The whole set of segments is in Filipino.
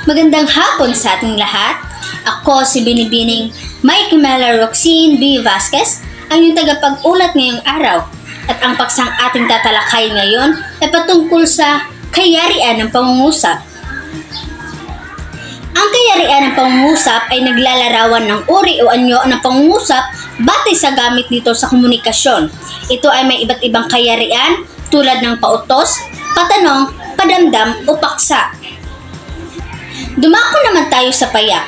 Magandang hapon sa ating lahat. Ako si Binibining May Camela Roxine B. Vasquez, ang iyong tagapag-ulat ngayong araw. At ang paksang ating tatalakay ngayon ay patungkol sa kayarian ng pangungusap. Ang kayarian ng pangungusap ay naglalarawan ng uri o anyo ng pangungusap batay sa gamit nito sa komunikasyon. Ito ay may iba't ibang kayarian tulad ng pautos, patanong, padamdam o paksa. Dumako naman tayo sa payak.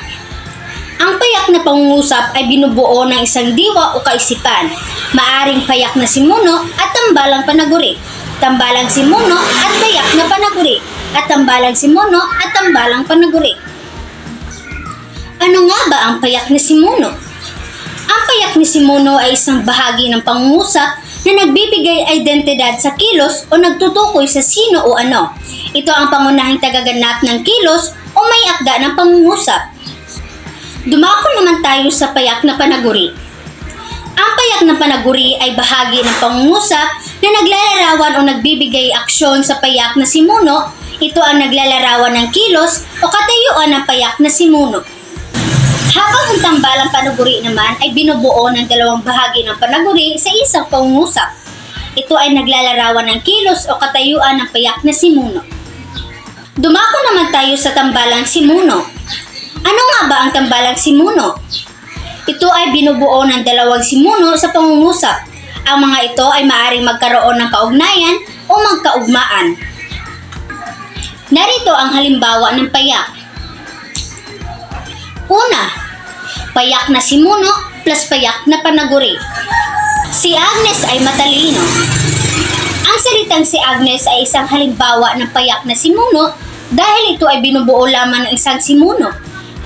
Ang payak na pangungusap ay binubuo ng isang diwa o kaisipan. Maaring payak na simuno at tambalang panaguri. Tambalang simuno at payak na panaguri. At tambalang simuno at tambalang panaguri. Ano nga ba ang payak na simuno? Ang payak ni simuno ay isang bahagi ng pangungusap na nagbibigay identidad sa kilos o nagtutukoy sa sino o ano. Ito ang pangunahing tagaganap ng kilos o may akda ng pangungusap. Dumako naman tayo sa payak na panaguri. Ang payak na panaguri ay bahagi ng pangungusap na naglalarawan o nagbibigay aksyon sa payak na simuno. Ito ang naglalarawan ng kilos o katayuan ng payak na simuno. Habang ang tambalang panaguri naman ay binubuo ng dalawang bahagi ng panaguri sa isang pangungusap. Ito ay naglalarawan ng kilos o katayuan ng payak na simuno. Dumako naman tayo sa tambalang simuno. Ano nga ba ang tambalang simuno? Ito ay binubuo ng dalawang simuno sa pangungusap. Ang mga ito ay maaaring magkaroon ng kaugnayan o magkaugmaan. Narito ang halimbawa ng payak. Una, payak na simuno plus payak na panaguri. Si Agnes ay matalino. Ang salitang si Agnes ay isang halimbawa ng payak na simuno dahil ito ay binubuo lamang ng isang simuno.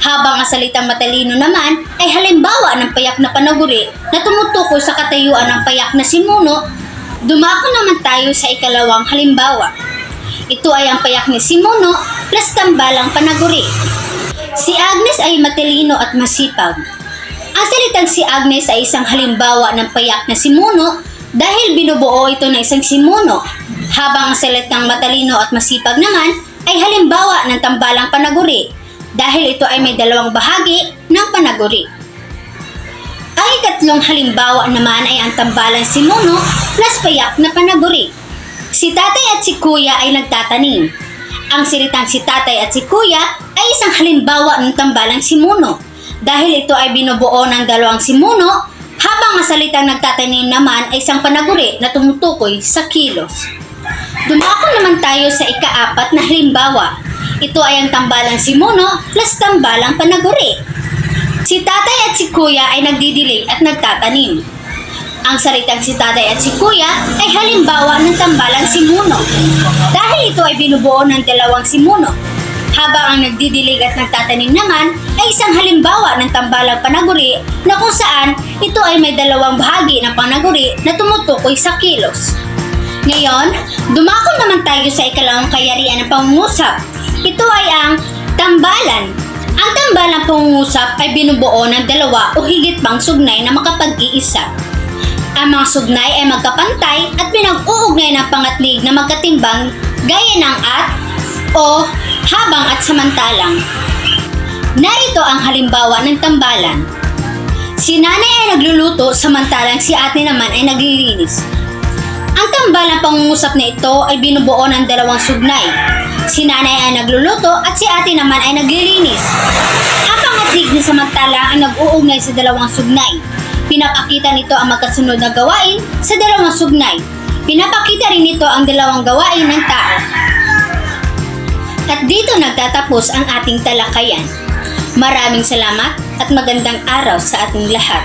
Habang ang salitang matalino naman ay halimbawa ng payak na panaguri na tumutukoy sa katayuan ng payak na simuno. Dumako naman tayo sa ikalawang halimbawa. Ito ay ang payak ni simuno plus tambalang panaguri. Si Agnes ay matalino at masipag. Ang salitang si Agnes ay isang halimbawa ng payak na simuno dahil binubuo ito ng isang simuno. Habang ang salitang matalino at masipag naman ay halimbawa ng tambalang panaguri dahil ito ay may dalawang bahagi ng panaguri. Ang ikatlong halimbawa naman ay ang tambalang simuno plus payak na panaguri. Si tatay at si kuya ay nagtatanim. Ang salitang si tatay at si kuya ay isang halimbawa ng tambalang simuno dahil ito ay binubuo ng dalawang simuno habang ang salitang nagtatanim naman ay isang panaguri na tumutukoy sa kilos. Dumako naman tayo sa ikaapat na halimbawa. Ito ay ang tambalang simuno plus tambalang panaguri. Si tatay at si kuya ay nagdidilig at nagtatanim. Ang salitang si tatay at si kuya ay halimbawa ng tambalang simuno dahil ito ay binubuo ng dalawang simuno. Habang ang nagdidilig at nagtatanim naman ay isang halimbawa ng tambalang panaguri na kung saan ito ay may dalawang bahagi ng panaguri na tumutukoy sa kilos. Ngayon, dumako naman tayo sa ikalawang kayarian ng pangungusap. Ito ay ang tambalan. Ang tambalang pangungusap ay binubuo ng dalawa o higit pang sugnay na makapag-iisa. Ang mga sugnay ay magkapantay at pinag-uugnay ng pangatlig na magkatimbang gaya ng at, o, habang at samantalang. Narito ang halimbawa ng tambalan. Si nanay ay nagluluto samantalang si ate naman ay naglilinis. Ang tambalang pangungusap na ito ay binubuo ng dalawang sugnay. Si nanay ay nagluluto at si ate naman ay naglilinis. Ang pangatlig na samantalang ay nag-uugnay sa dalawang sugnay. Pinapakita nito ang magkasunod na gawain sa dalawang sugnay. Pinapakita rin nito ang dalawang gawain ng tao. At dito nagtatapos ang ating talakayan. Maraming salamat at magandang araw sa ating lahat.